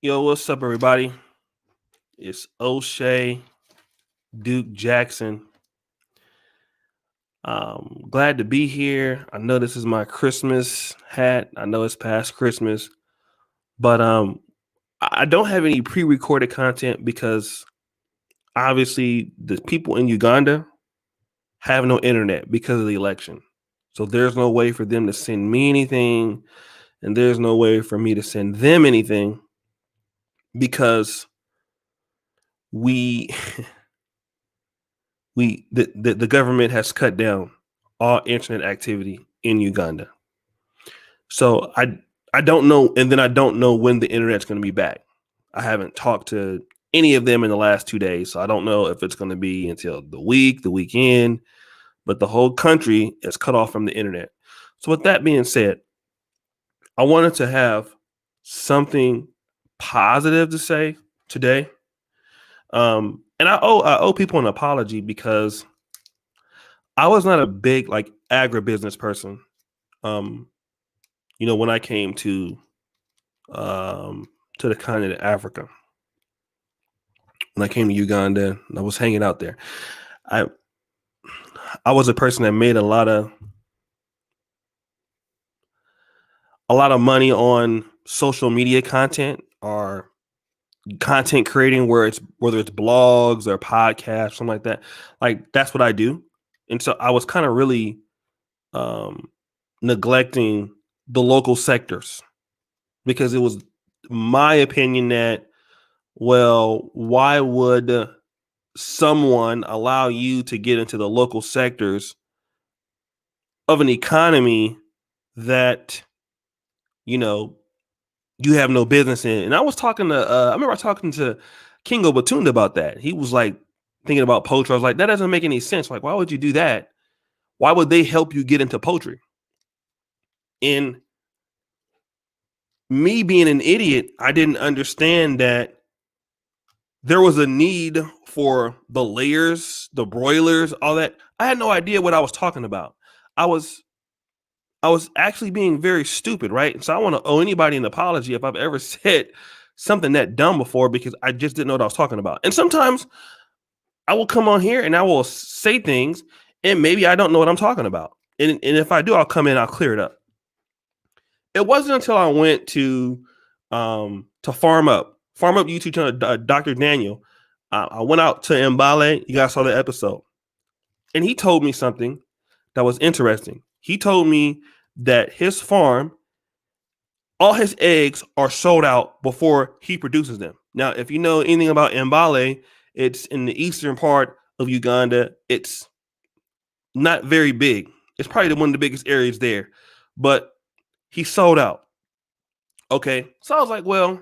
Yo, what's up, everybody? It's O'Shea Duke Jackson. Glad to be here. I know this is my Christmas hat. I know it's past Christmas, but I don't have any pre-recorded content because obviously the people in Uganda have no internet because of the election. So there's no way for them to send me anything, and there's no way for me to send them anything because we the government has cut down all internet activity in Uganda. So I don't know, and then I don't know when the internet's going to be back. I haven't talked to any of them in the last 2 days, so I don't know if it's going to be until the weekend. But the whole country is cut off from the internet. So with that being said, I wanted to have something positive to say today. And I owe people an apology because I was not a big like agribusiness person. Um, when I came to the continent of Africa, when I came to Uganda, I was hanging out there. I I was a person that made a lot of money on social media content or content creating, whether it's blogs or podcasts, something like that. Like that's what I do, and so I was kind of really um, neglecting the local sectors because it was my opinion that, well, why would someone allow you to get into the local sectors of an economy that you know you have no business in? And I was talking to I remember talking to Kingo Batunda about that. He was like thinking about poultry. I was like, that doesn't make any sense. Like, why would you do that? Why would they help you get into poultry? And me being an idiot, I didn't understand that there was a need for the layers, the broilers, all that. I had no idea what I was talking about. I was I was actually being very stupid, right? So I want to owe anybody an apology if I've ever said something that dumb before because I just didn't know what I was talking about. And sometimes I will come on here and I will say things and maybe I don't know what I'm talking about. And if I do, I'll come in, I'll clear it up. It wasn't until I went to Farm Up YouTube channel, Dr. Daniel. I went out to Mbale. You guys saw the episode, and he told me something that was interesting. He told me that his farm, all his eggs are sold out before he produces them. Now, if you know anything about Mbale, it's in the eastern part of Uganda. It's not very big. It's probably one of the biggest areas there, but he sold out. Okay, so I was like, well,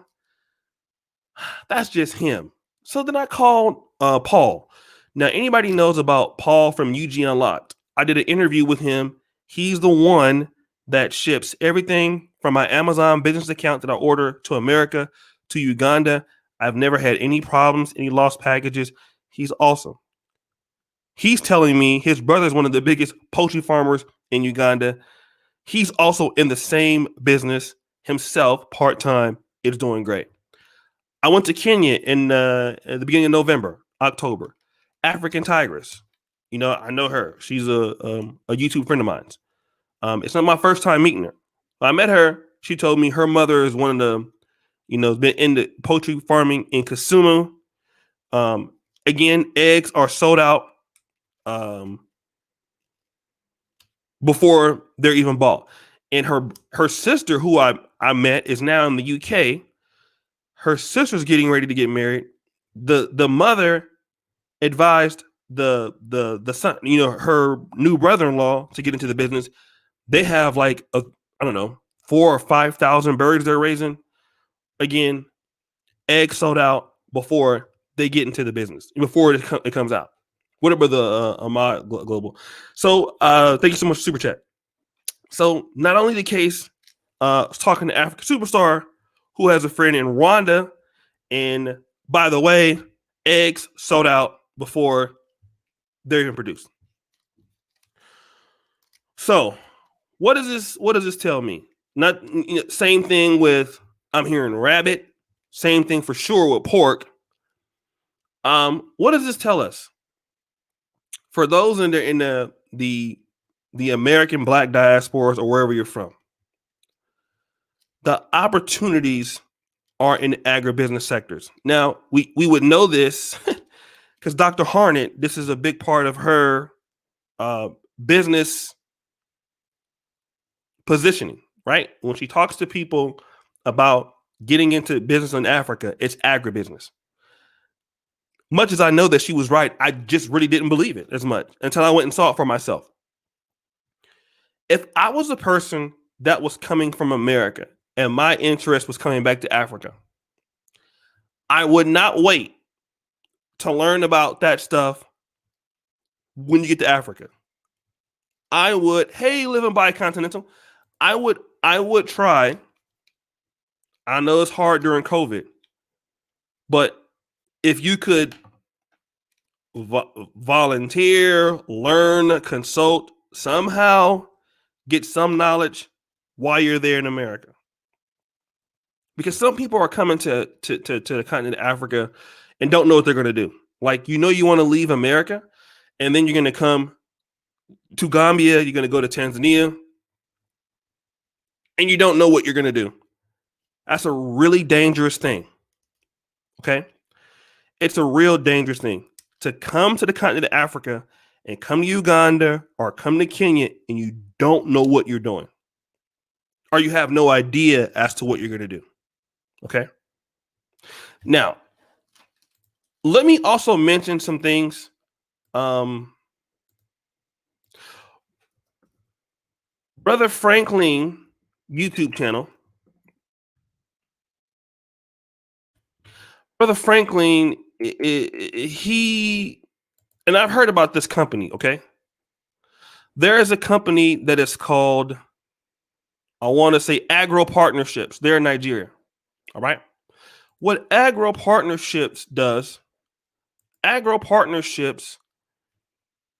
that's just him. So then I called Paul. Now, anybody knows about Paul from UG Unlocked? I did an interview with him. He's the one that ships everything from my Amazon business account that I order to America to Uganda. I've never had any problems, any lost packages. He's awesome. He's telling me his brother is one of the biggest poultry farmers in Uganda. He's also in the same business himself, part time. It's doing great. I went to Kenya at the beginning of November, October. African Tigress. I know her. She's a YouTube friend of mine. It's not my first time meeting her. When I met her, she told me her mother is one of the, been in the poultry farming in Kisumu. Again, eggs are sold out um, before they're even bought. And her sister, who I met, is now in the UK. Her sister's getting ready to get married. The mother advised the son, her new brother-in-law to get into the business. They have like I don't know, 4,000 or 5,000 birds they're raising. Again, eggs sold out before they get into the business, before it comes out. Whatever the Ahmad Global. So thank you so much for Super Chat. So not only the case, I was talking to Africa Superstar, who has a friend in Rwanda. And by the way, eggs sold out before they're even produced. So what does this tell me? Not same thing with I'm hearing rabbit, Same thing for sure with pork. What does this tell us? For those in the American Black diasporas or wherever you're from, the opportunities are in agribusiness sectors. Now, we would know this because Dr. Harnett, this is a big part of her business positioning, right? When she talks to people about getting into business in Africa, it's agribusiness. Much as I know that she was right, I just really didn't believe it as much until I went and saw it for myself. If I was a person that was coming from America and my interest was coming back to Africa, I would not wait to learn about that stuff when you get to Africa. I would, hey, living bicontinental, I would try. I know it's hard during COVID, but if you could volunteer, learn, consult, somehow get some knowledge while you're there in America. Because some people are coming to the continent of Africa and don't know what they're going to do. Like, you want to leave America, and then you're going to come to Gambia, you're going to go to Tanzania, and you don't know what you're going to do. That's a really dangerous thing. Okay? It's a real dangerous thing to come to the continent of Africa and come to Uganda or come to Kenya and you don't know what you're doing. Or you have no idea as to what you're going to do. Okay? Now, let me also mention some things. Brother Franklin YouTube channel. Brother Franklin, he, and I've heard about this company, okay? There is a company that is called, I want to say, Agro Partnerships. They're in Nigeria, all right? What Agro Partnerships does, Agro Partnerships,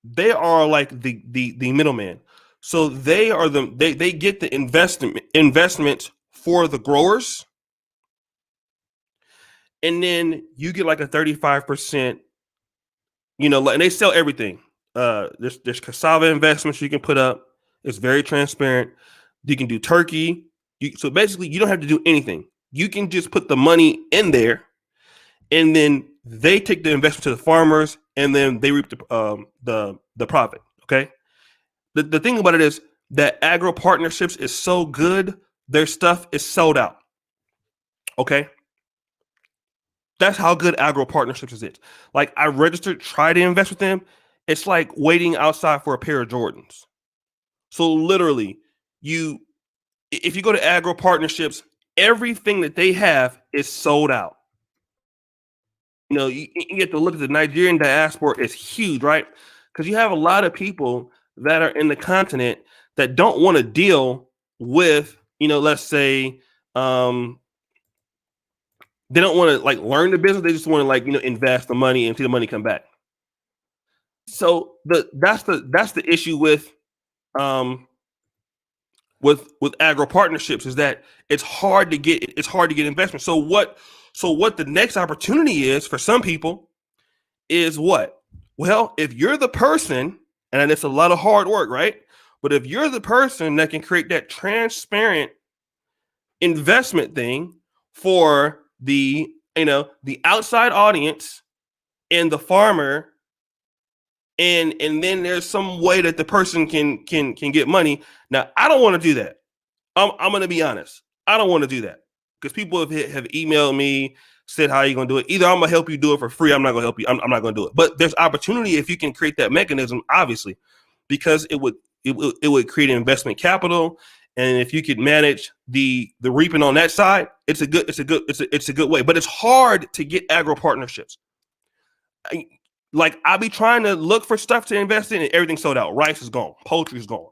they are like the middleman. So they are they get the investment for the growers, and then you get like a 35%, and they sell everything. There's cassava investments you can put up. It's very transparent. You can do turkey. So basically, you don't have to do anything. You can just put the money in there, and then they take the investment to the farmers, and then they reap the profit. Okay. The thing about it is that Agro Partnerships is so good, their stuff is sold out. Okay. That's how good Agro Partnerships is. Like, I registered, try to invest with them. It's like waiting outside for a pair of Jordans. So literally, if you go to Agro Partnerships, everything that they have is sold out. You get to look at the Nigerian diaspora. It's huge, right? Because you have a lot of people that are in the continent that don't want to deal with, let's say, they don't want to like learn the business. They just want to like, invest the money and see the money come back. So that's the issue with Agro Partnerships, is that it's hard to get investment. So what the next opportunity is for some people is what? Well, if you're the person, and it's a lot of hard work, right? But if you're the person that can create that transparent investment thing for the outside audience and the farmer, and then there's some way that the person can get money. Now, I don't want to do that. I'm going to be honest. I don't want to do that because people have emailed me, said, how are you going to do it? Either I'm going to help you do it for free. I'm not going to help you. I'm not going to do it. But there's opportunity if you can create that mechanism, obviously, because it would create investment capital. And if you could manage the reaping on that side, it's a good way. But it's hard to get Agro Partnerships. I'll be trying to look for stuff to invest in, and everything's sold out. Rice is gone. Poultry is gone.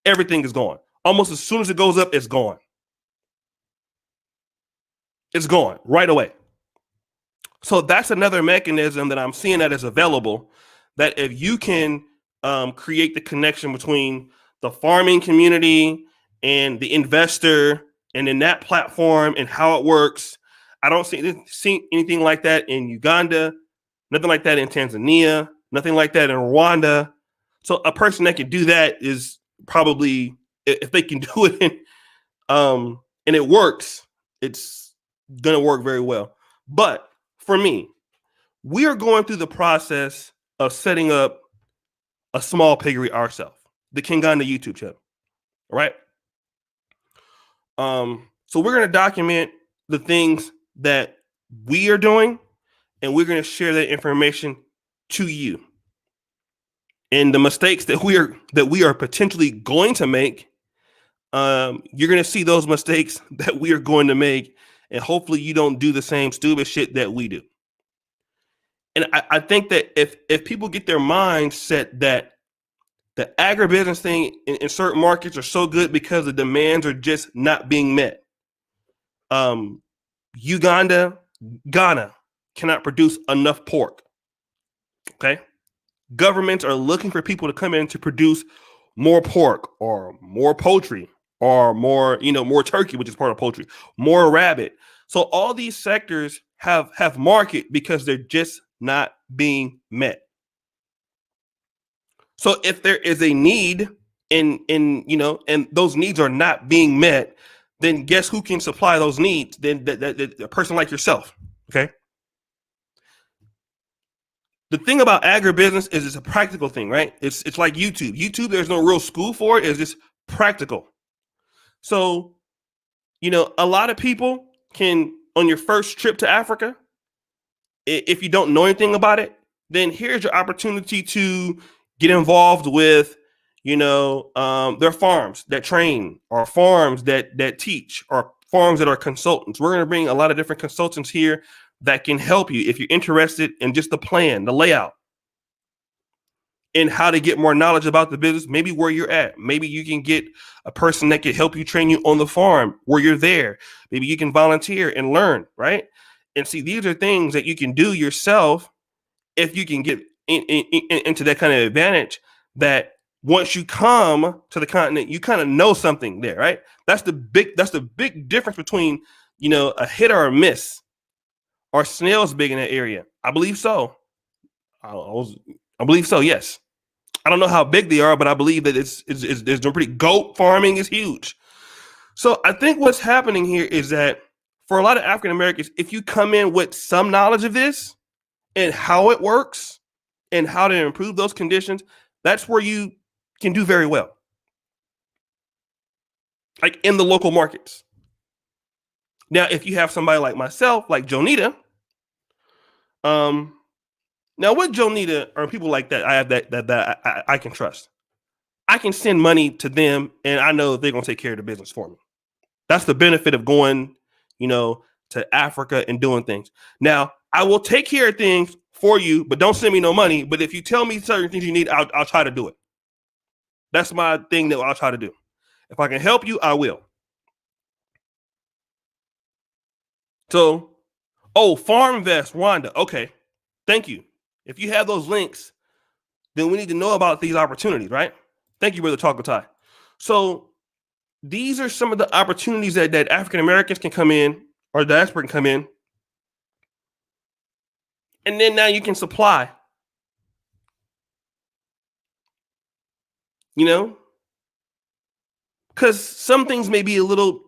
Everything is gone. Almost as soon as it goes up, it's gone. It's gone right away. So that's another mechanism that I'm seeing that is available, that if you can create the connection between the farming community and the investor, and in that platform and how it works, I don't see anything like that in Uganda, nothing like that in Tanzania, nothing like that in Rwanda. So a person that can do that is probably, if they can do it and it works, it's gonna work very well. But for me, we are going through the process of setting up a small piggery ourselves, the Kinganda YouTube channel. All right. So we're going to document the things that we are doing, and we're going to share that information to you. And the mistakes that we are potentially going to make, you're going to see those mistakes that we are going to make, and hopefully you don't do the same stupid shit that we do. And I think that if people get their mind set that the agribusiness thing in certain markets are so good because the demands are just not being met. Uganda, Ghana cannot produce enough pork. Okay. Governments are looking for people to come in to produce more pork or more poultry or more, more turkey, which is part of poultry, more rabbit. So all these sectors have market because they're just not being met. So if there is a need and those needs are not being met, then guess who can supply those needs? Then a person like yourself. Okay. The thing about agribusiness is it's a practical thing, right? It's like YouTube. YouTube, there's no real school for it. It's just practical. So, a lot of people can, on your first trip to Africa, if you don't know anything about it, then here's your opportunity to get involved with, their farms that train, or farms that teach, or farms that are consultants. We're going to bring a lot of different consultants here that can help you if you're interested in just the plan, the layout, and how to get more knowledge about the business, maybe where you're at. Maybe you can get a person that can help you train you on the farm where you're there. Maybe you can volunteer and learn, right? And see, these are things that you can do yourself if you can get into that kind of advantage, that once you come to the continent, you kind of know something there, right? That's the big difference between, a hit or a miss. Are snails big in that area? I believe so. I believe so. Yes. I don't know how big they are, but I believe that it's pretty. Goat farming is huge. So I think what's happening here is that for a lot of African Americans, if you come in with some knowledge of this and how it works and how to improve those conditions, that's where you can do very well. Like in the local markets. Now, if you have somebody like myself, like Jonita, now with Jonita or people like that, I have that I can trust. I can send money to them, and I know they're gonna take care of the business for me. That's the benefit of going, to Africa and doing things. Now, I will take care of things for you, but don't send me no money. But if you tell me certain things you need, I'll try to do it. That's my thing that I'll try to do. If I can help you, I will. So, FarmVest, Rwanda. Okay, thank you. If you have those links, then we need to know about these opportunities, right? Thank you, Brother Talkatai. So these are some of the opportunities that African Americans can come in, or diaspora can come in. And then now you can supply. Because some things may be a little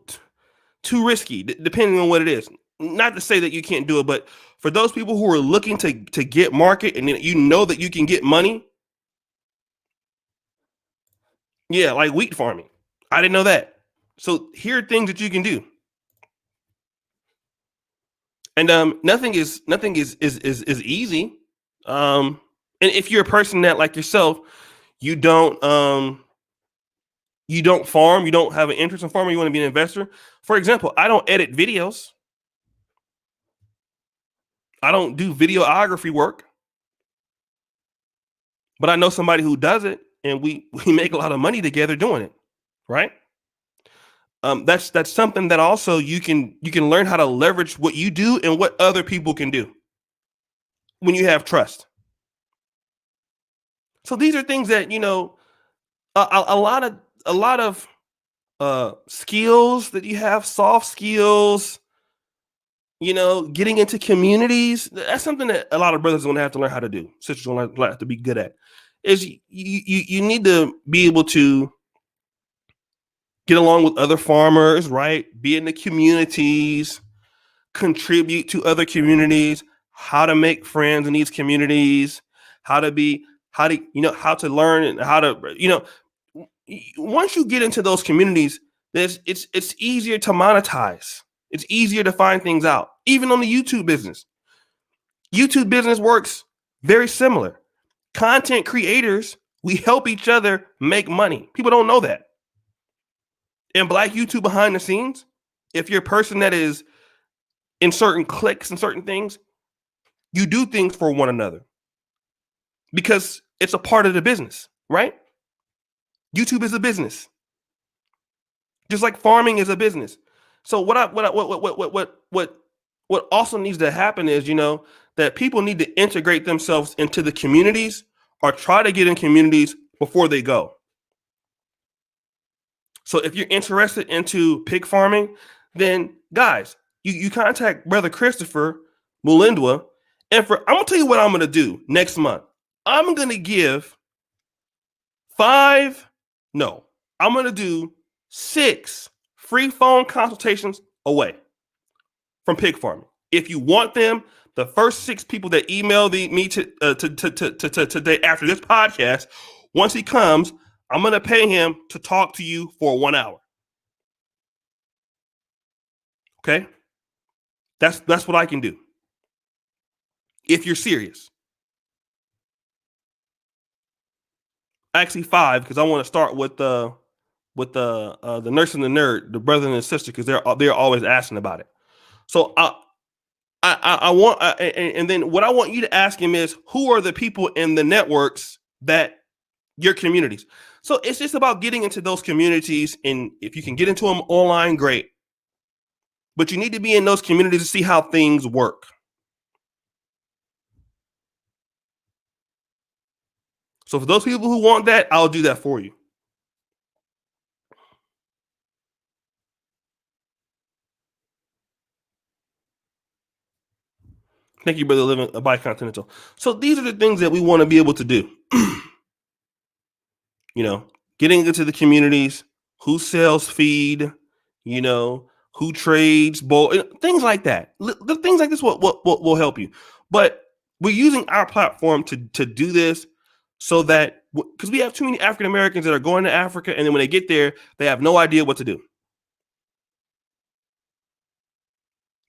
too risky, depending on what it is. Not to say that you can't do it, but for those people who are looking to get market, and then that you can get money. Yeah, like wheat farming. I didn't know that. So here are things that you can do. And nothing is easy. And if you're a person that, like yourself, you don't farm, you don't have an interest in farming, you want to be an investor. For example, I don't edit videos. I don't do videography work. But I know somebody who does it, and we make a lot of money together doing it, right? That's something that also you can learn how to leverage what you do and what other people can do when you have trust. So these are things that a lot of skills that you have, soft skills, getting into communities. That's something that a lot of brothers are going to have to learn how to do. Sisters are going to have to be good at. Is you need to be able to get along with other farmers, right? Be in the communities, contribute to other communities, how to make friends in these communities, how to how to learn and how to, once you get into those communities, it's easier to monetize. It's easier to find things out. Even on the YouTube business. YouTube business works very similar. Content creators, we help each other make money. People don't know that. In Black YouTube behind the scenes, if you're a person that is in certain cliques and certain things, you do things for one another because it's a part of the business, right? YouTube is a business, just like farming is a business. So what also needs to happen is, that people need to integrate themselves into the communities or try to get in communities before they go. So if you're interested into pig farming, then guys, you contact Brother Christopher Mulindwa. And I'm gonna tell you what I'm gonna do next month. I'm gonna give I'm gonna do 6 free phone consultations away from pig farming. If you want them, the first 6 people that email me today after this podcast, once he comes, I'm gonna pay him to talk to you for 1 hour. Okay, that's what I can do. If you're serious, actually 5, because I want to start with the nurse and the nerd, the brother and the sister, because they're always asking about it. So I want, and then what I want you to ask him is, who are the people in the networks that your communities? So it's just about getting into those communities, and if you can get into them online, great. But you need to be in those communities to see how things work. So for those people who want that, I'll do that for you. Thank you, brother. Living a bicontinental. So these are the things that we want to be able to do. Getting into the communities, who sells feed, who trades, things like that. The things like this will help you. But we're using our platform to do this so that, because we have too many African Americans that are going to Africa, and then when they get there, they have no idea what to do.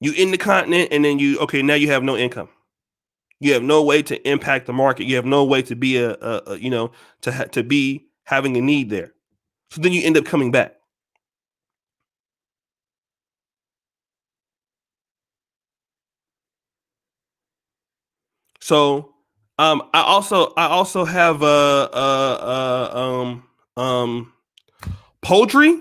You in the continent, and then now you have no income. You have no way to impact the market. You have no way to be to be having a need there. So then you end up coming back. So I also have poultry.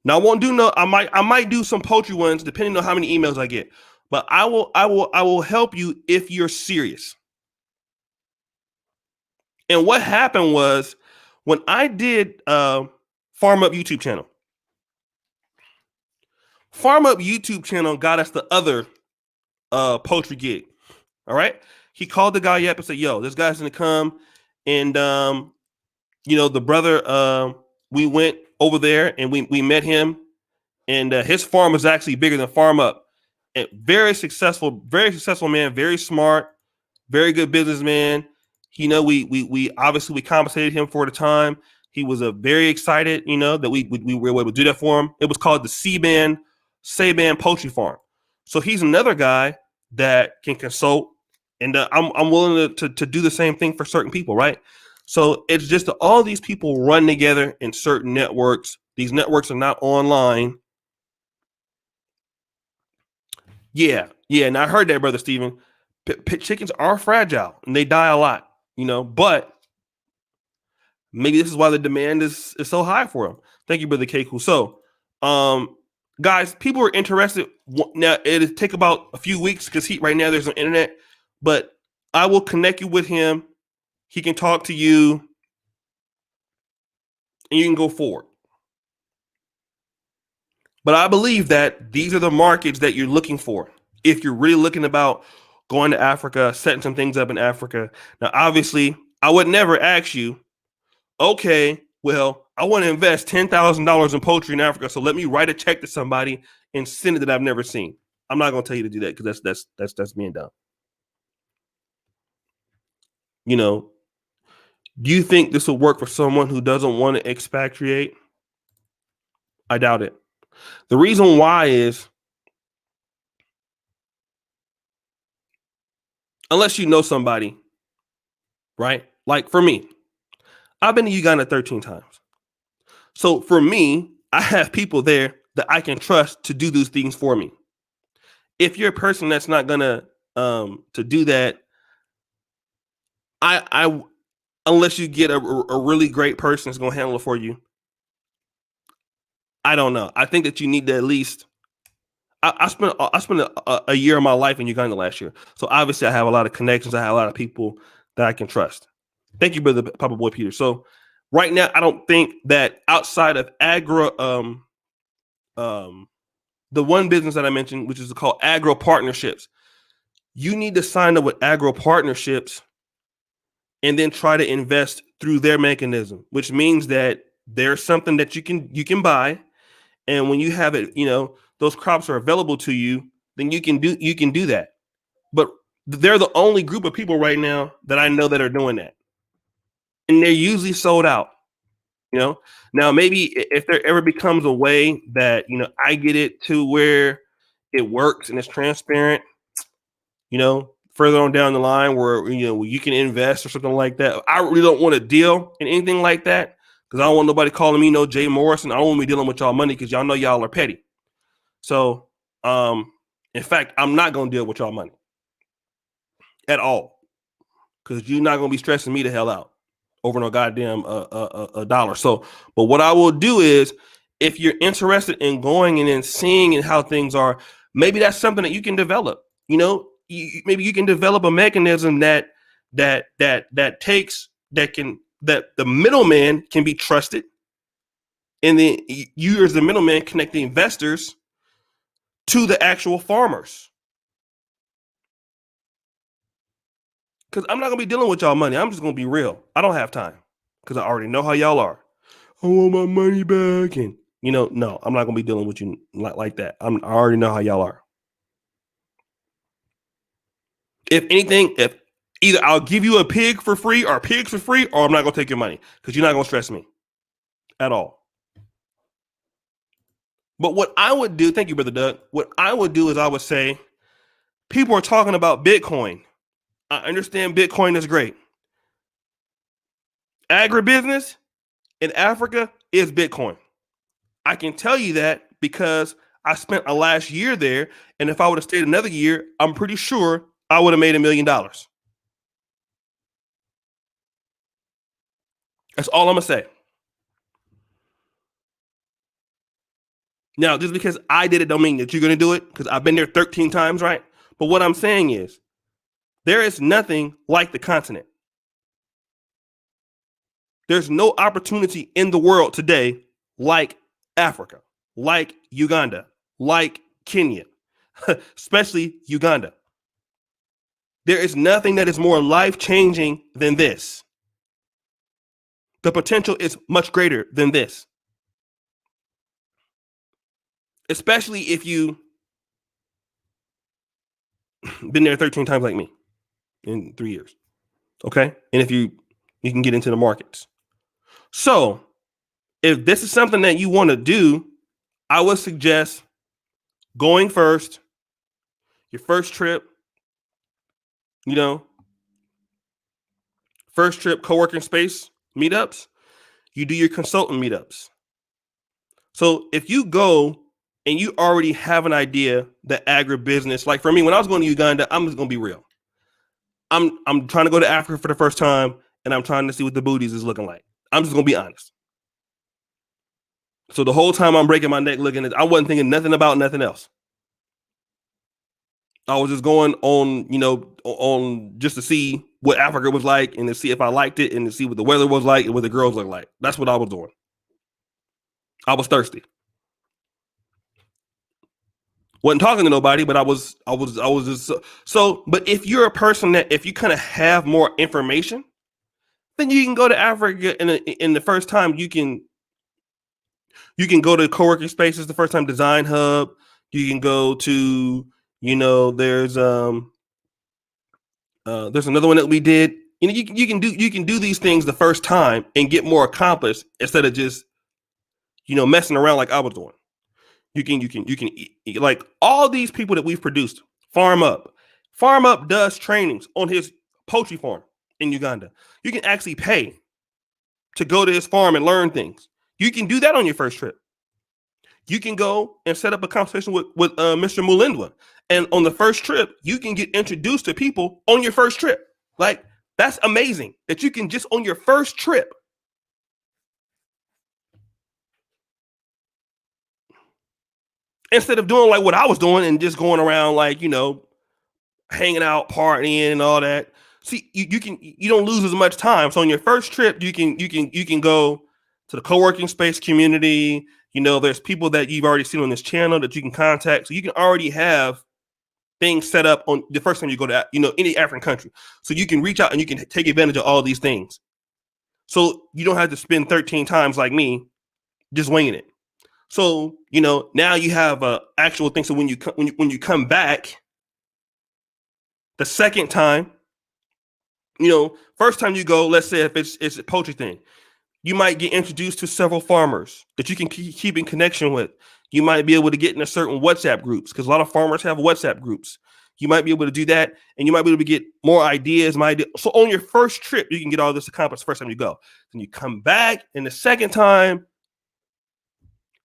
Now I won't do I might do some poultry ones depending on how many emails I get. But I will help you if you're serious. And what happened was, when I did Farm Up YouTube channel, Farm Up YouTube channel got us the other poultry gig. All right. He called the guy up and said, yo, this guy's gonna come. And the brother, we went over there and we met him, and his farm was actually bigger than Farm Up. And very successful man, very smart, very good businessman. We obviously we compensated him for the time. He was very excited, that we were able to do that for him. It was called the Saban Poultry Farm. So he's another guy that can consult, and I'm willing to do the same thing for certain people, right? So it's just that all these people run together in certain networks. These networks are not online. Yeah. And I heard that, Brother Steven. Chickens are fragile and they die a lot, but maybe this is why the demand is so high for them. Thank you, Brother Keku. So, guys, people are interested. Now, it'll take about a few weeks because right now there's no internet, but I will connect you with him. He can talk to you and you can go forward. But I believe that these are the markets that you're looking for. if you're really looking about going to Africa, setting some things up in Africa. Now, obviously, I would never ask you, okay, well, I want to invest $10,000 in poultry in Africa, so let me write a check to somebody and send it that I've never seen. I'm not going to tell you to do that because that's being dumb. You know, do you think this will work for someone who doesn't want to expatriate? I doubt it. The reason why is unless you know somebody, right? Like for me, I've been to Uganda 13 times. So for me, I have people there that I can trust to do these things for me. If you're a person that's not gonna to do that, I unless you get a really great person that's gonna handle it for you, I don't know. I think that you need to at least. I spent a year of my life in Uganda last year, so obviously I have a lot of connections. I have a lot of people that I can trust. Thank you, brother Papa Boy Peter. So right now, I don't think that outside of the one business that I mentioned, which is called agro partnerships, you need to sign up with agro partnerships and then try to invest through their mechanism, which means that there's something that you can buy, and when you have it, those crops are available to you, then you can do that. But they're the only group of people right now that I know that are doing that, and they're usually sold out. You know, now maybe if there ever becomes a way that I get it to where it works and it's transparent, further on down the line where you can invest or something like that. I really don't want to deal in anything like that because I don't want nobody calling me no Jay Morrison. I don't want to be dealing with y'all money because y'all know y'all are petty. So, in fact, I'm not going to deal with y'all money at all because you're not going to be stressing me the hell out over no goddamn a dollar. So, but what I will do is, if you're interested in going and then seeing and how things are, maybe that's something that you can develop. Maybe you can develop a mechanism that takes that the middleman can be trusted, and then you as the middleman connect the investors to the actual farmers. Because I'm not gonna be dealing with y'all money. I'm just gonna be real. I don't have time because I already know how y'all are. I want my money back, and no, I'm not gonna be dealing with you like that. I already know how y'all are. If anything, if either I'll give you a pig for free or pigs for free, or I'm not gonna take your money because you're not gonna stress me at all. But what I would do, thank you, Brother Doug. What I would do is I would say, people are talking about Bitcoin. I understand Bitcoin is great. Agribusiness in Africa is Bitcoin. I can tell you that because I spent a last year there, and if I would have stayed another year, I'm pretty sure I would have made $1 million. That's all I'm gonna say. Now, just because I did it don't mean that you're gonna do it, because I've been there 13 times, right? But what I'm saying is, there is nothing like the continent. There's no opportunity in the world today like Africa, like Uganda, like Kenya, especially Uganda. There is nothing that is more life-changing than this. The potential is much greater than this. Especially if you've been there 13 times like me in 3 years. Okay? And if you can get into the markets. So, if this is something that you want to do, I would suggest going first, your first trip, first trip co-working space meetups, you do your consultant meetups. So if you go and you already have an idea that agribusiness, like for me, when I was going to Uganda, I'm just gonna be real. I'm trying to go to Africa for the first time, and I'm trying to see what the booties is looking like. I'm just gonna be honest. So the whole time I'm breaking my neck looking at, I wasn't thinking nothing about nothing else. I was just going on just to see what Africa was like, and to see if I liked it, and to see what the weather was like, and what the girls looked like. That's what I was doing. I was thirsty. Wasn't talking to nobody, but I was just so. But if you're a person that if you kind of have more information, then you can go to Africa in the first time you can go to co-working spaces the first time, Design Hub. You can go to, there's another one that we did. You can do these things the first time and get more accomplished instead of just messing around like I was doing. You can like all these people that we've produced. Farm Up does trainings on his poultry farm in Uganda. You can actually pay to go to his farm and learn things. You can do that on your first trip. You can go and set up a conversation with Mr. Mulindwa. And on the first trip, you can get introduced to people on your first trip. Like, that's amazing that you can just on your first trip. Instead of doing like what I was doing and just going around like, hanging out, partying and all that. See, you don't lose as much time. So on your first trip, you can go to the co-working space community. There's people that you've already seen on this channel that you can contact. So you can already have things set up on the first time you go to any African country. So you can reach out and you can take advantage of all these things. So you don't have to spend 13 times like me just winging it. So now you have a actual thing. So when you come back the second time, first time you go, let's say if it's a poultry thing, you might get introduced to several farmers that you can keep in connection with. You might be able to get in a certain WhatsApp groups because a lot of farmers have WhatsApp groups. You might be able to do that, and you might be able to get more ideas. So on your first trip, you can get all this accomplished the first time you go. Then you come back in the second time,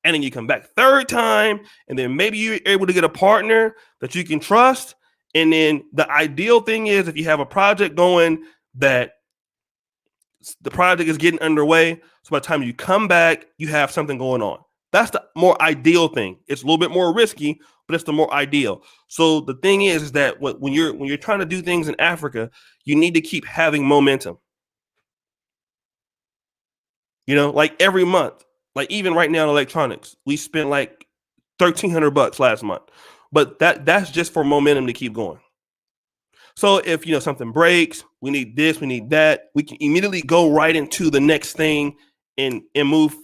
and then you come back third time, and then maybe you're able to get a partner that you can trust. And then the ideal thing is if you have a project going that the project is getting underway. So by the time you come back, you have something going on. That's the more ideal thing. It's a little bit more risky, but it's the more ideal. So the thing is that when you're trying to do things in Africa, you need to keep having momentum. Like every month, like even right now in electronics, we spent like $1,300 last month, but that's just for momentum to keep going. So if something breaks, we need this, we need that, we can immediately go right into the next thing and move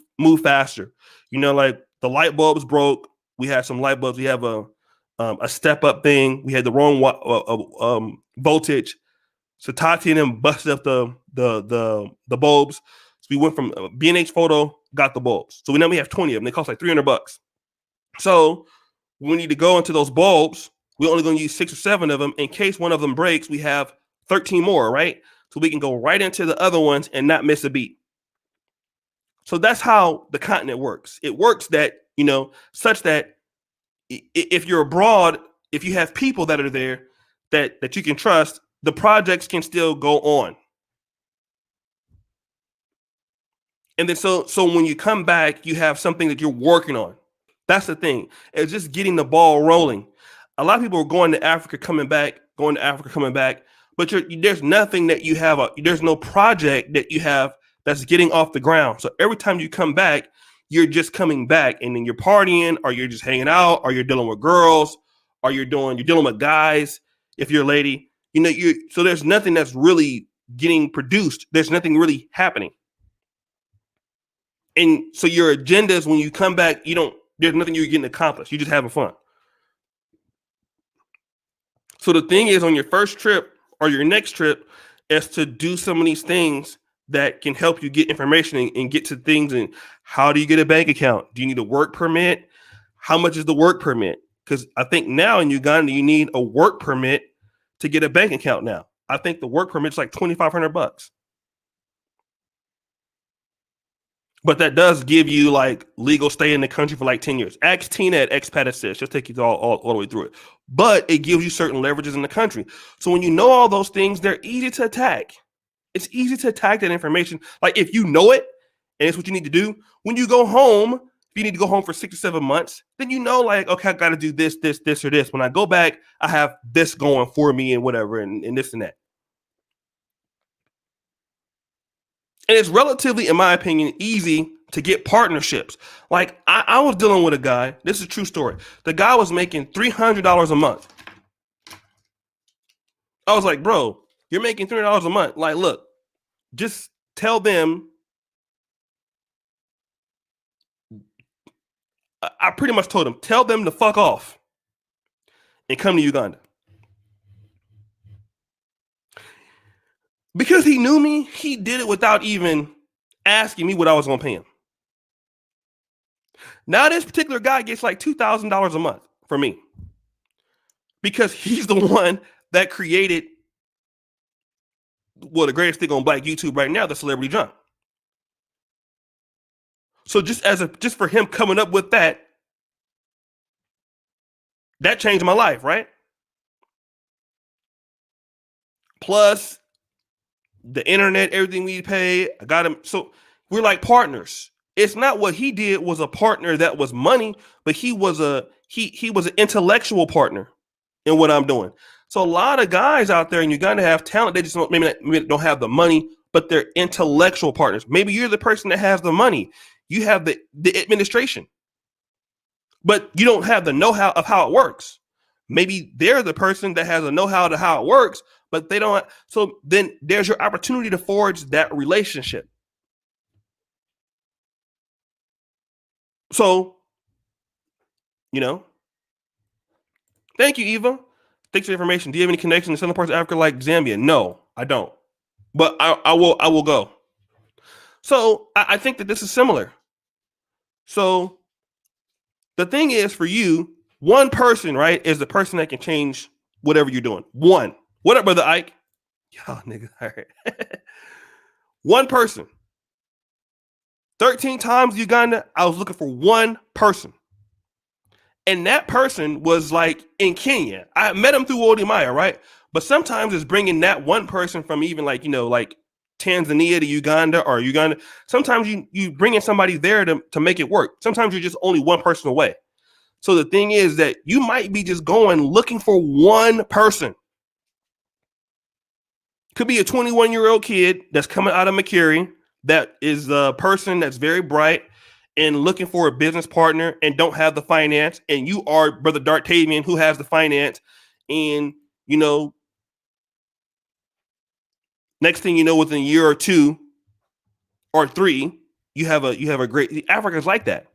faster. Like the light bulbs broke. We had some light bulbs. We have a step up thing. We had the wrong voltage. So Tati and them busted up the bulbs. So we went from B&H Photo, got the bulbs. So now we have 20 of them. They cost like $300. So we need to go into those bulbs. We're only going to use 6 or 7 of them. In case one of them breaks, we have 13 more, right? So we can go right into the other ones and not miss a beat. So that's how the continent works. It works that, such that if you're abroad, if you have people that are there that you can trust, the projects can still go on. And then so when you come back, you have something that you're working on. That's the thing. It's just getting the ball rolling. A lot of people are going to Africa, coming back, but there's nothing that you have. There's no project that you have that's getting off the ground. So every time you come back, you're just coming back, and then you're partying, or you're just hanging out, or you're dealing with girls, or you're dealing with guys. If you're a lady, so there's nothing that's really getting produced. There's nothing really happening. And so your agendas, when you come back, there's nothing you're getting accomplished. You're just having fun. So the thing is, on your first trip or your next trip, is to do some of these things that can help you get information and get to things. And how do you get a bank account? Do you need a work permit? How much is the work permit? Because I think now in Uganda, you need a work permit to get a bank account now. I think the work permit's like $2,500. But that does give you like legal stay in the country for like 10 years. Ask Tina at Expat Assist. She'll take you all the way through it. But it gives you certain leverages in the country. So when you know all those things, they're easy to attack. It's easy to attack that information. Like if you know it, and it's what you need to do, when you go home, if you need to go home for 6 or 7 months, then like, okay, I got to do this, or this. When I go back, I have this going for me and whatever, and this and that. And it's relatively, in my opinion, easy to get partnerships. Like I was dealing with a guy. This is a true story. The guy was making $300 a month. I was like, bro, you're making $300 a month. Like, look, just tell them. I pretty much told him, tell them to fuck off and come to Uganda. Because he knew me, he did it without even asking me what I was going to pay him. Now this particular guy gets like $2,000 a month from me because he's the one that created, well, the greatest thing on Black YouTube right now, the Celebrity Junk. So just for him coming up with that changed my life, right? Plus the internet, everything we pay, I got him. So we're like partners. It's not what he did was a partner that was money, but he was an intellectual partner in what I'm doing. So a lot of guys out there in Uganda have talent. They just maybe don't have the money, but they're intellectual partners. Maybe you're the person that has the money. You have the administration, but you don't have the know-how of how it works. Maybe they're the person that has a know-how to how it works, but they don't. So then there's your opportunity to forge that relationship. So, thank you, Eva. Thanks for the information. Do you have any connection to some parts of Africa like Zambia? No, I don't. But I will go. So I think that this is similar. So the thing is, for you, one person, right, is the person that can change whatever you're doing. One. What up, Brother Ike? Y'all niggas, all right. One person. 13 times Uganda, I was looking for one person. And that person was like in Kenya. I met him through Wodimaya, right? But sometimes it's bringing that one person from even like Tanzania to Uganda or Uganda. Sometimes you bring in somebody there to make it work. Sometimes you're just only one person away. So the thing is that you might be just going looking for one person. Could be a 21-year-old kid that's coming out of McCary that is a person that's very bright and looking for a business partner and don't have the finance, and you are Brother Dartavian who has the finance, and next thing you know, within a year or two or three, you have a great. Africa's like that.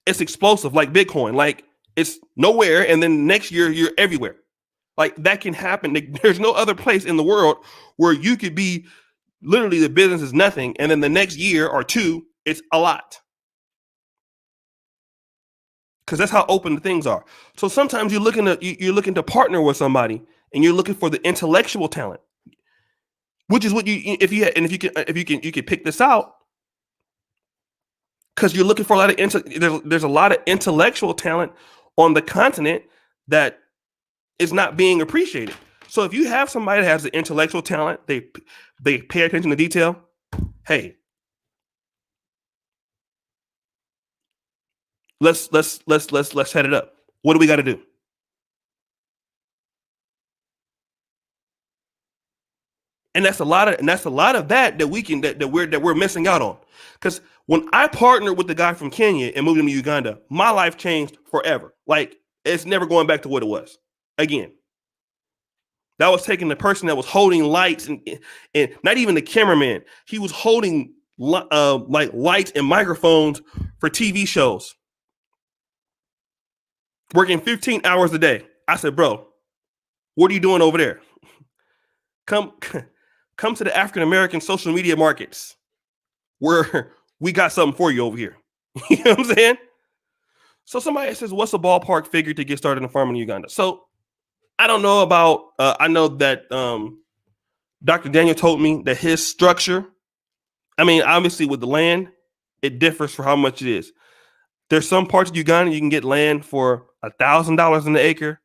It's explosive, like Bitcoin. Like it's nowhere, and then next year you're everywhere. Like that can happen. There's no other place in the world where you could be literally the business is nothing, and then the next year or two it's a lot. Because that's how open the things are. So sometimes you're looking to partner with somebody, and you're looking for the intellectual talent, which is what you can pick this out, because you're looking for a lot of there's a lot of intellectual talent on the continent that is not being appreciated. So if you have somebody that has the intellectual talent, they pay attention to detail. Hey, let's set it up. What do we got to do? And that's a lot of that we're missing out on. Because when I partnered with the guy from Kenya and moved him to Uganda, my life changed forever. Like it's never going back to what it was again. That was taking the person that was holding lights and not even the cameraman. He was holding like lights and microphones for TV shows, working 15 hours a day. I said, bro, what are you doing over there? Come to the African American social media markets where we got something for you over here. You know what I'm saying? So somebody says, what's a ballpark figure to get started in farming in Uganda? So I don't know about, I know that Dr. Daniel told me that his structure, I mean, obviously with the land, it differs for how much it is. There's some parts of Uganda you can get land for $1,000 an acre.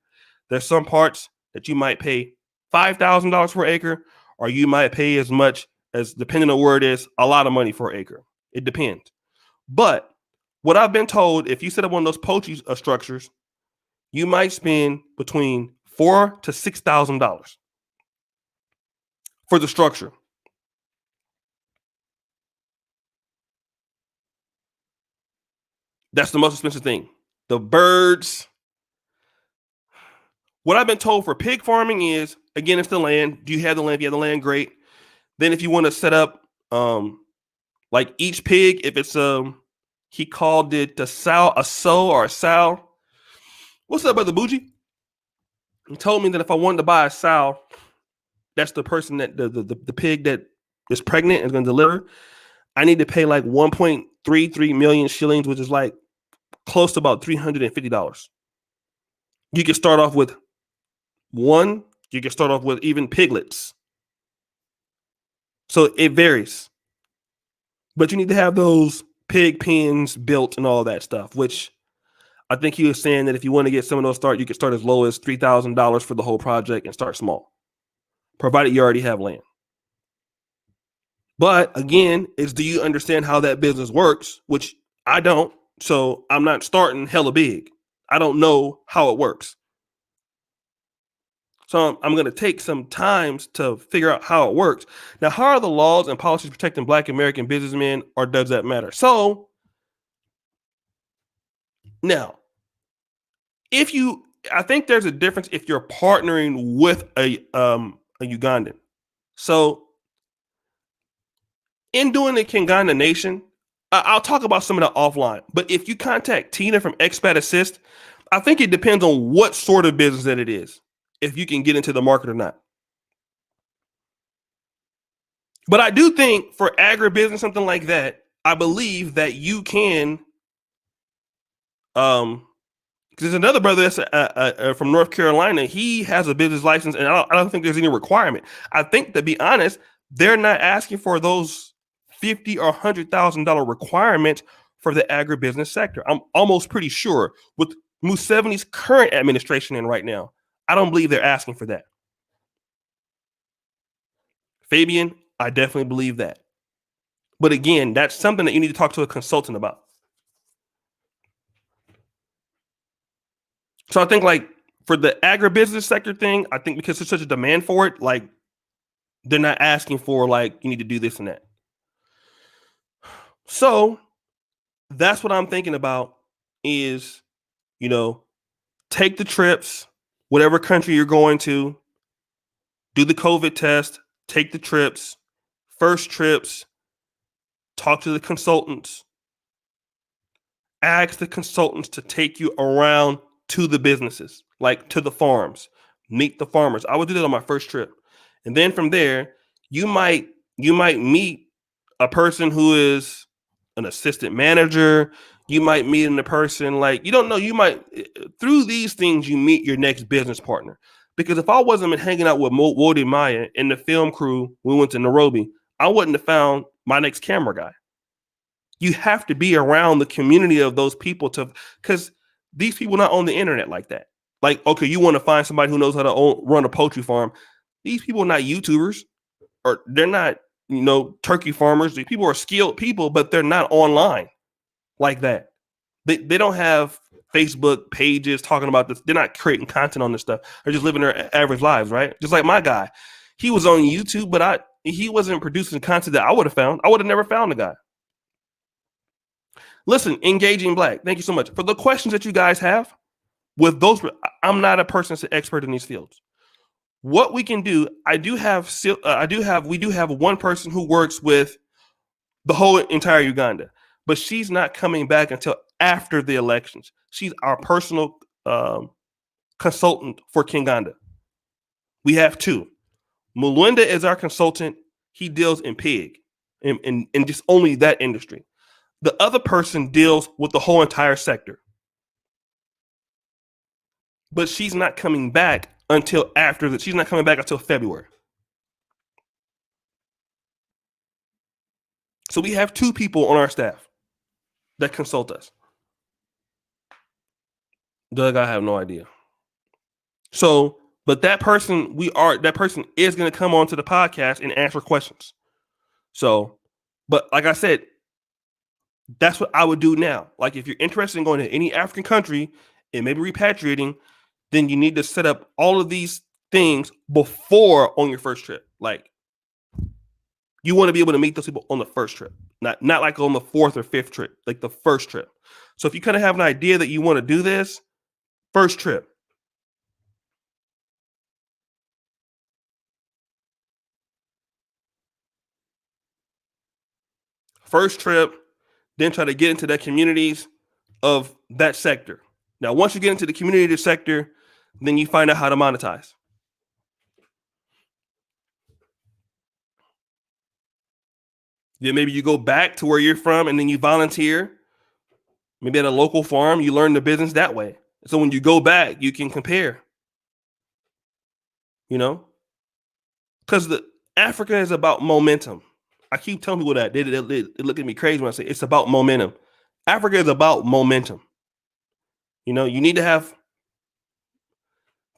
There's some parts that you might pay $5,000 per acre, or you might pay as much as, depending on where it is, a lot of money for an acre. It depends. But what I've been told, if you set up one of those poultry structures, you might spend between $4,000 to $6,000 for the structure. That's the most expensive thing. The birds. What I've been told for pig farming is, again, it's the land. Do you have the land? If you have the land, great. Then if you want to set up like each pig, if it's he called it a sow or a sow. What's up, Brother Bougie? He told me that if I wanted to buy a sow, that's the person that the pig that is pregnant and is going to deliver. I need to pay like 1.33 million shillings, which is like close to about $350. You can start off with one. You can start off with even piglets. So it varies. But you need to have those pig pens built and all that stuff, which I think he was saying that if you want to get some of those started, you can start as low as $3,000 for the whole project and start small, provided you already have land. But again, is do you understand how that business works? Which I don't. So I'm not starting hella big. I don't know how it works. So I'm going to take some time to figure out how it works. Now, how are the laws and policies protecting Black American businessmen, or does that matter? So now, I think there's a difference if you're partnering with a Ugandan. So in doing the Kinganda Nation, I'll talk about some of that offline. But if you contact Tina from Expat Assist, I think it depends on what sort of business that it is, if you can get into the market or not. But I do think for agribusiness, something like that, I believe that you can, because there's another brother that's from North Carolina. He has a business license, and I don't think there's any requirement. I think, to be honest, they're not asking for those $50,000 or $100,000 requirements for the agribusiness sector. I'm almost pretty sure with Museveni's current administration in right now, I don't believe they're asking for that. Fabian, I definitely believe that. But again, that's something that you need to talk to a consultant about. So I think like for the agribusiness sector thing, I think because there's such a demand for it, like they're not asking for like you need to do this and that. So that's what I'm thinking about is, take the trips, whatever country you're going to, do the COVID test, take the trips, first trips, talk to the consultants, ask the consultants to take you around to the businesses, like to the farms, meet the farmers. I would do that on my first trip. And then from there, you might meet a person who is an assistant manager. You might meet a person like, you don't know, you might, through these things, you meet your next business partner. Because if I wasn't hanging out with Wody Maya and the film crew, we went to Nairobi, I wouldn't have found my next camera guy. You have to be around the community of those people because these people not on the internet like that. Like, okay, you want to find somebody who knows how to run a poultry farm. These people are not YouTubers, or they're not, turkey farmers. These people are skilled people, but they're not online like that. They don't have Facebook pages talking about this. They're not creating content on this stuff. They're just living their average lives, right? Just like my guy. He was on YouTube, but he wasn't producing content that I would have found. I would have never found the guy. Listen, Engaging Black, thank you so much. For the questions that you guys have, with those, I'm not a person that's an expert in these fields. What we can do, we do have one person who works with the whole entire Uganda, but she's not coming back until after the elections. She's our personal consultant for Kinganda. We have two. Mulwenda is our consultant. He deals in pig and just only that industry. The other person deals with the whole entire sector. But she's not coming back until she's not coming back until February. So we have two people on our staff that consult us. Doug, I have no idea. So, but that person is going to come onto the podcast and answer questions. So, but like I said, that's what I would do now. Like if you're interested in going to any African country and maybe repatriating, then you need to set up all of these things before on your first trip. Like you want to be able to meet those people on the first trip, not like on the fourth or fifth trip, like the first trip. So if you kind of have an idea that you want to do this, first trip. First trip, then try to get into the communities of that sector. Now, once you get into the community sector, then you find out how to monetize. Then maybe you go back to where you're from and then you volunteer. Maybe at a local farm, you learn the business that way. So when you go back, you can compare. You know, because the Africa is about momentum. I keep telling people that they look at me crazy when I say it's about momentum. Africa is about momentum. You know, you need to have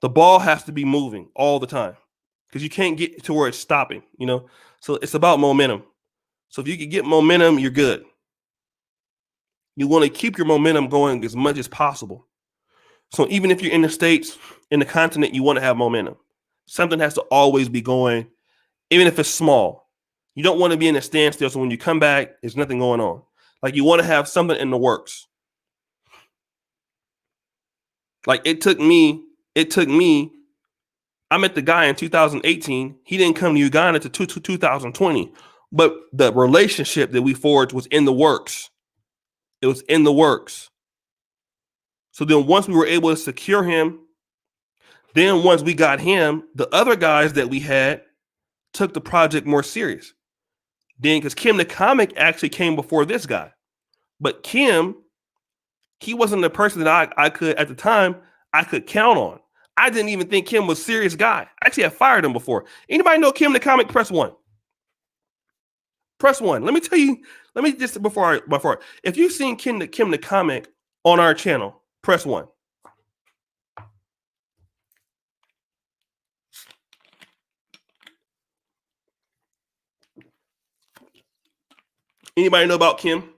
the ball has to be moving all the time because you can't get to where it's stopping. You know, so it's about momentum. So if you can get momentum, you're good. You want to keep your momentum going as much as possible. So even if you're in the States, in the continent, you want to have momentum. Something has to always be going, even if it's small. You don't want to be in a standstill. So when you come back, there's nothing going on. Like you want to have something in the works. Like it took me, I met the guy in 2018. He didn't come to Uganda to 2020. But the relationship that we forged was in the works. It was in the works. So then once we were able to secure him, then once we got him, the other guys that we had took the project more serious. Then because Kim the comic actually came before this guy. But Kim, he wasn't the person that I could, at the time, I could count on. I didn't even think Kim was a serious guy. Actually, I fired him before. Anybody know Kim the comic? Press 1. Press 1. Let me tell you, let me just, before if you've seen Kim the comic on our channel, press 1. Anybody know about Kim?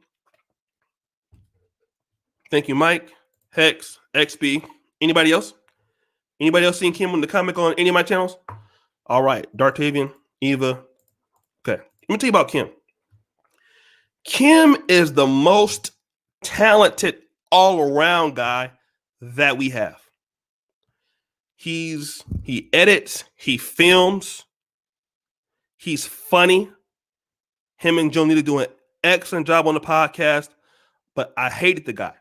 Thank you, Mike, Hex, XB. Anybody else? Anybody else seen Kim in the comic on any of my channels? All right, Dartavian, Eva. Okay, let me tell you about Kim. Kim is the most talented all-around guy that we have. He edits, he films, he's funny. Him and Jonita do an excellent job on the podcast, but I hated the guy.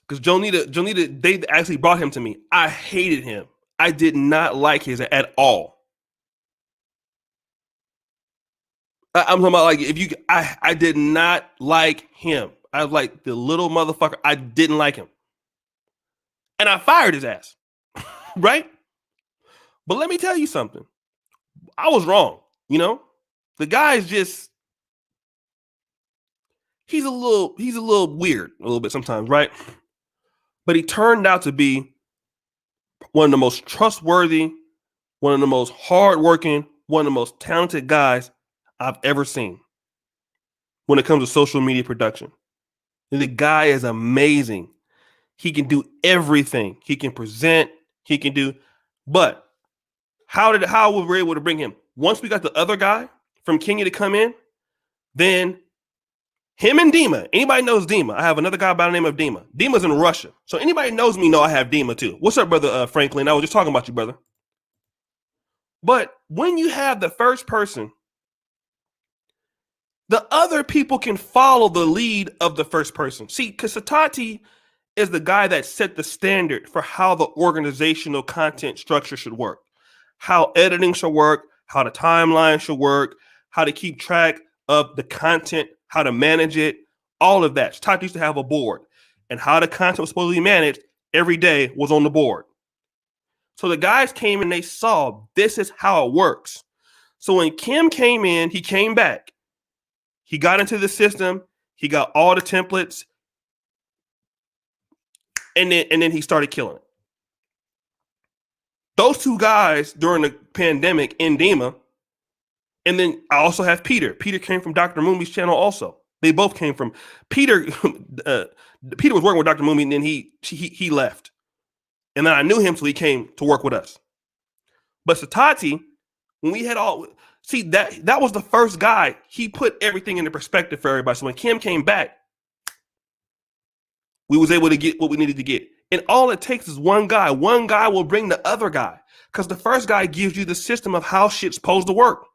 Because Jonita, they actually brought him to me. I hated him. I did not like his at all. I'm talking about like I did not like him. I was like the little motherfucker. I didn't like him. And I fired his ass. Right? But let me tell you something. I was wrong. You know? The guy is just he's a little weird a little bit sometimes, right? But he turned out to be one of the most trustworthy, one of the most hardworking, one of the most talented guys I've ever seen when it comes to social media production. And the guy is amazing. He can do everything. He can present. He can do. But how were we able to bring him? Once we got the other guy from Kenya to come in, then him and Dima. Anybody knows Dima? I have another guy by the name of Dima. Dima's in Russia. So anybody knows me know I have Dima too. What's up, brother Franklin? I was just talking about you, brother. But when you have the first person, the other people can follow the lead of the first person. See, because Satati is the guy that set the standard for how the organizational content structure should work, how editing should work, how the timeline should work, how to keep track of the content, how to manage it, all of that. Satati used to have a board, and how the content was supposed to be managed every day was on the board. So the guys came and they saw this is how it works. So when Kim came in, he came back. He got into the system. He got all the templates. And then he started killing it. Those two guys during the pandemic in Dima. And then I also have Peter. Peter came from Dr. Mumi's channel also. They both came from Peter. Peter was working with Dr. Mumi, and then he left. And then I knew him, so he came to work with us. But Satati When we had all see that was the first guy. He put everything into perspective for everybody. So when Kim came back, we was able to get what we needed to get. And all it takes is one guy. One guy will bring the other guy. Because the first guy gives you the system of how shit's supposed to work.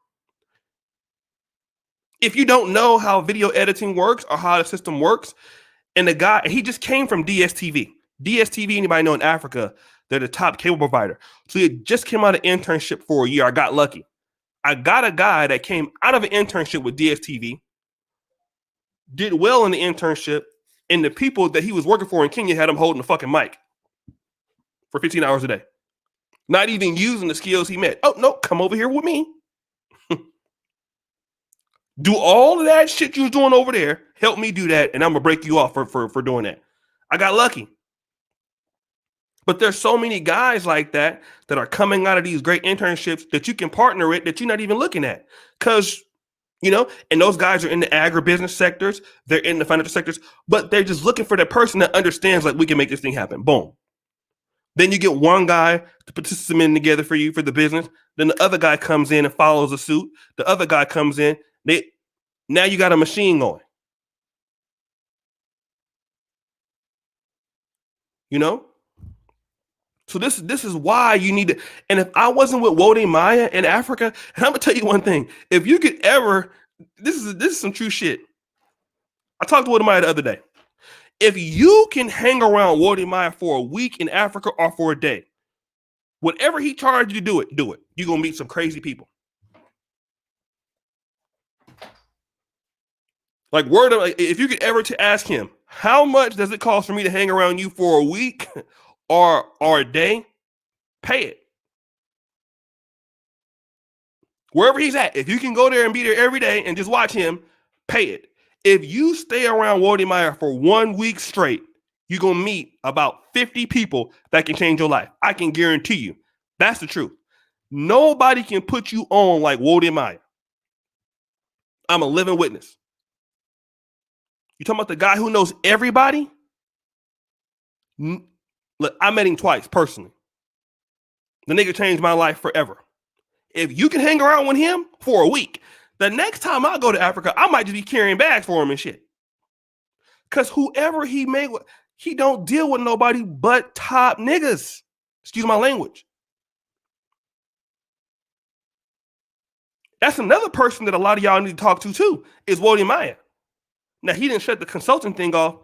If you don't know how video editing works or how the system works, and the guy, he just came from DSTV. DSTV, anybody know in Africa, they're the top cable provider. So he just came out of internship for a year. I got lucky. I got a guy that came out of an internship with DSTV, did well in the internship, and the people that he was working for in Kenya had him holding the fucking mic for 15 hours a day. Not even using the skills he met. Oh, no, come over here with me. Do all of that shit you was doing over there. Help me do that, and I'm going to break you off for doing that. I got lucky. But there's so many guys like that are coming out of these great internships that you can partner with that you're not even looking at. Because, you know, and those guys are in the agribusiness sectors. They're in the financial sectors. But they're just looking for that person that understands, like, we can make this thing happen. Boom. Then you get one guy to put the system in together for you for the business. Then the other guy comes in and follows the suit. The other guy comes in. Now you got a machine going. You know? So this is why you need to. And if I wasn't with Wode Maya in Africa, and I'm gonna tell you one thing: if you could ever, this is some true shit. I talked to Wode Maya the other day. If you can hang around Wode Maya for a week in Africa or for a day, whatever he charged you to do it, do it. You're gonna meet some crazy people. Like word of, like, if you could ever to ask him, how much does it cost for me to hang around you for a week or a day? Pay it. Wherever he's at, if you can go there and be there every day and just watch him, pay it. If you stay around Wode Maya for 1 week straight, you're going to meet about 50 people that can change your life. I can guarantee you. That's the truth. Nobody can put you on like Wode Maya. I'm a living witness. You talking about the guy who knows everybody? Look, I met him twice personally. The nigga changed my life forever. If you can hang around with him for a week, the next time I go to Africa, I might just be carrying bags for him and shit. Because whoever he made, he don't deal with nobody but top niggas. Excuse my language. That's another person that a lot of y'all need to talk to too, is Wode Maya. Now, he didn't shut the consulting thing off,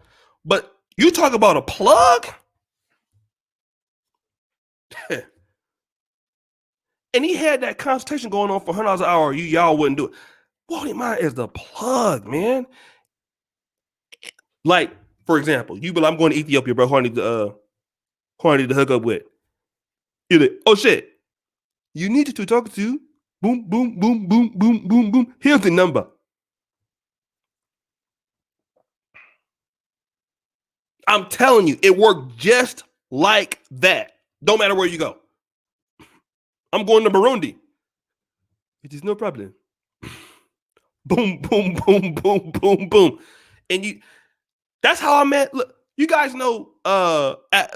but you talk about a plug? And he had that consultation going on for $100 an hour. Y'all wouldn't do it. Wode Maya is the plug, man. Like, for example, you be like, I'm going to Ethiopia, bro. Who I need to hook up with? You're like, oh shit. You need to talk to boom, boom, boom, boom, boom, boom, boom. Here's the number. I'm telling you, it worked just like that. Don't matter where you go. I'm going to Burundi. It is no problem. Boom, boom, boom, boom, boom, boom. And that's how I met. Look, you guys know,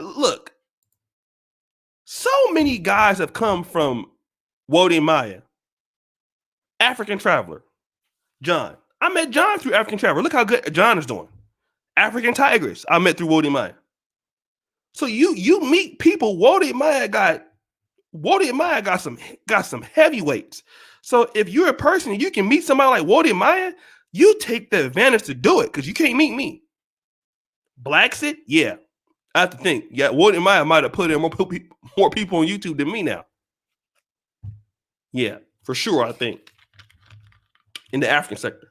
look, so many guys have come from Wode Maya. African Traveler, John. I met John through African Traveler. Look how good John is doing. African Tigress, I met through Wode Maya. So you meet people. Wode Maya got some heavyweights. So if you're a person and you can meet somebody like Wode Maya, you take the advantage to do it because you can't meet me. Blacksit, yeah. I have to think. Yeah, Wode Maya might have put in more people on YouTube than me now. Yeah, for sure, I think. In the African sector.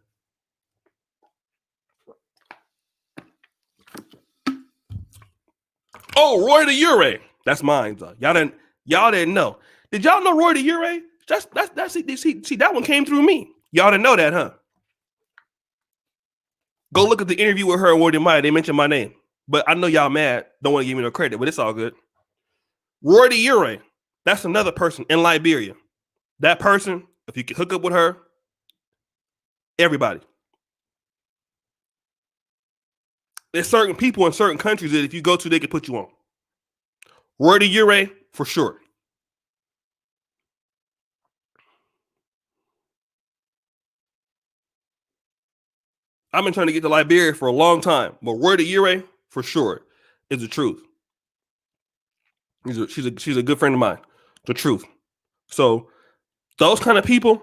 Oh, Roy the Ure. That's mine, though. Y'all didn't know. Did y'all know Roy the Ure? See, that one came through me. Y'all didn't know that, huh? Go look at the interview with her and Wode Maya. They mentioned my name. But I know y'all mad. Don't want to give me no credit, but it's all good. Roy the Ure. That's another person in Liberia. That person, if you can hook up with her, everybody. There's certain people in certain countries that if you go to, they can put you on. Roy the Ure, for sure. I've been trying to get to Liberia for a long time, but word of Yure, for sure, is the truth. She's a good friend of mine. The truth. So those kind of people,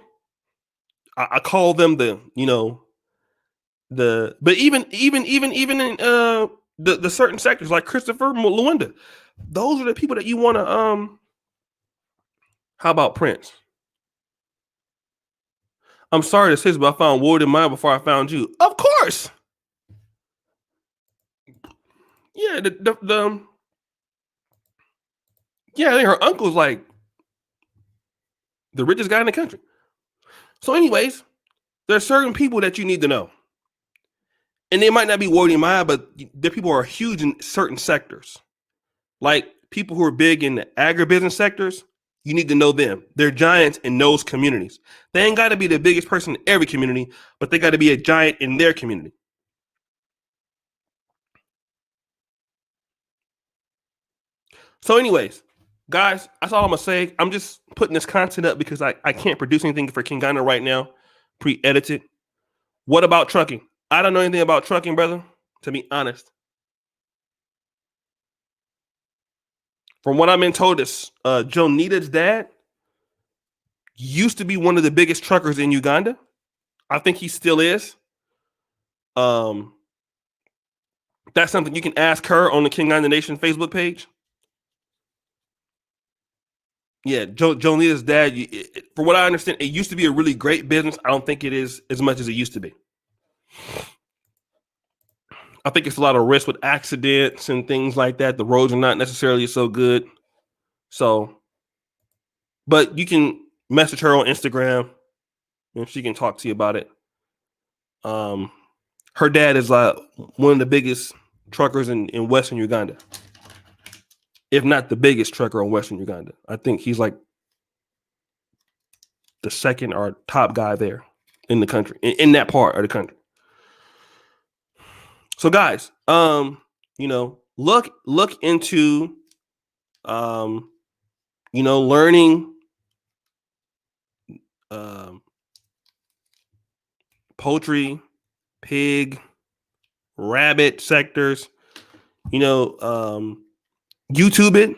I call them but even in the certain sectors like Christopher Luenda, those are the people that you want to How about Prince? I'm sorry to say this, but I found Ward in mine before I found you. Of course. Yeah, I think her uncle's like the richest guy in the country. So, anyways, there are certain people that you need to know. And they might not be Ward in mine, but the people are huge in certain sectors. Like people who are big in the agribusiness sectors, you need to know them. They're giants in those communities. They ain't got to be the biggest person in every community, but they got to be a giant in their community. So, anyways, guys, that's all I'm gonna say. I'm just putting this content up because I can't produce anything for Kingana right now, pre-edited. What about trucking? I don't know anything about trucking, brother, to be honest. From what I've been told, is Jonita's dad used to be one of the biggest truckers in Uganda. I think he still is. Um, that's something you can ask her on the King on the Nation Facebook page. Yeah, Jonita's dad, for what I understand, it used to be a really great business. I don't think it is as much as it used to be. I think it's a lot of risk with accidents and things like that. The roads are not necessarily so good. So, but you can message her on Instagram and she can talk to you about it. Her dad is one of the biggest truckers in Western Uganda, if not the biggest trucker in Western Uganda. I think he's like the second or top guy there in the country, in that part of the country. So, guys, look into, learning poultry, pig, rabbit sectors. YouTube it.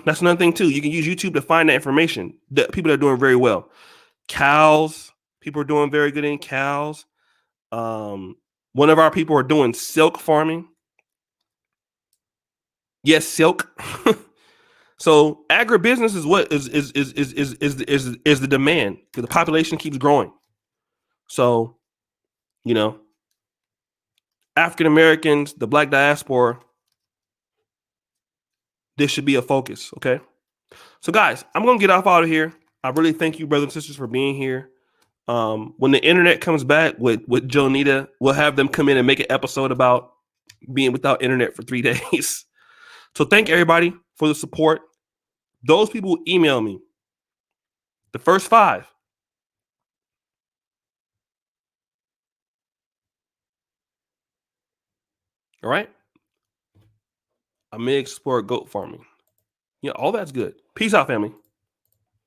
That's another thing too. You can use YouTube to find that information. The people are doing very well. Cows, people are doing very good in cows. One of our people are doing silk farming. Yes, silk. So agribusiness is what is the demand because the population keeps growing. So, African Americans, the Black diaspora, this should be a focus. Okay. So, guys, I'm gonna get off out of here. I really thank you, brothers and sisters, for being here. When the internet comes back with Jonita, we'll have them come in and make an episode about being without internet for 3 days. So, thank everybody for the support. Those people who email me, the first 5. All right. I may explore goat farming. Yeah, all that's good. Peace out, family.